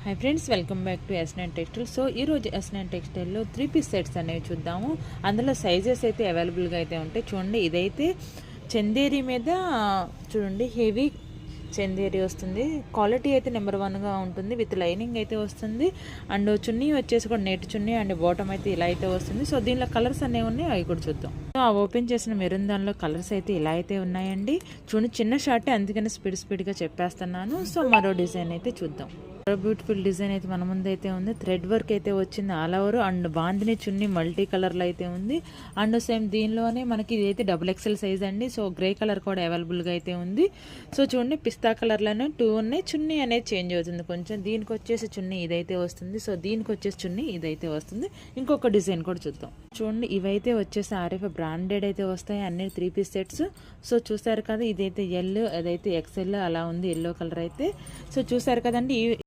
Hi friends, welcome back to S9 textile. So ఈరోజు S9 టెక్స్టైల్లో 3 piece sets అనేవి చూద్దాము. అందులో సైజెస్ అయితే అవైలబుల్గా అయితే ఉంటాయి. చూడండి, ఇదైతే చందేరి మీద చూడండి హెవీ చందేరి వస్తుంది. క్వాలిటీ అయితే నెంబర్ 1గా ఉంటుంది. విత్ లైనింగ్ అయితే వస్తుంది. అండ్ చున్నీ వచ్చేసి కూడా నేటి చున్నీ అండ్ బాటమ్ అయితే ఇలా అయితే వస్తుంది. సో దీనిలో కలర్స్ అనేవి ఉన్నాయి, అవి కూడా చూద్దాం. సో ఆ ఓపెన్ చేసిన మెరూన్ దానిలో కలర్స్ అయితే ఇలా అయితే ఉన్నాయండి. చూడండి, చిన్న షార్టే, అందుకని స్పీడ్గా చెప్పేస్తున్నాను. సో మరో డిజైన్ అయితే చూద్దాం. బ్యూటిఫుల్ డిజైన్ అయితే మన ముందు అయితే ఉంది. థ్రెడ్ వర్క్ అయితే వచ్చింది all over. And bandhani chunni multi కలర్లో అయితే ఉంది. అండ్ సేమ్ దీనిలోనే మనకి ఇదైతే XXL సైజ్ అండి. సో గ్రే కలర్ కూడా అవైలబుల్గా అయితే ఉంది. సో చూడండి, పిస్తా కలర్లోనే 2 ఉన్నాయి. చున్నీ అనేది చేంజ్ అవుతుంది కొంచెం. దీనికి వచ్చేసి చున్నీ ఇదైతే వస్తుంది. సో దీనికి వచ్చేసి చున్నీ ఇదైతే వస్తుంది. ఇంకొక డిజైన్ కూడా చూద్దాం. చూడండి, ఇవైతే వచ్చేసి RF బ్రాండెడ్ అయితే వస్తాయి. అన్ని 3 పీస్ సెట్స్. సో చూసారు కదా, ఇదైతే ఎల్, అదైతే XL అలా ఉంది, ఎల్లో కలర్ అయితే. సో చూసారు కదండి.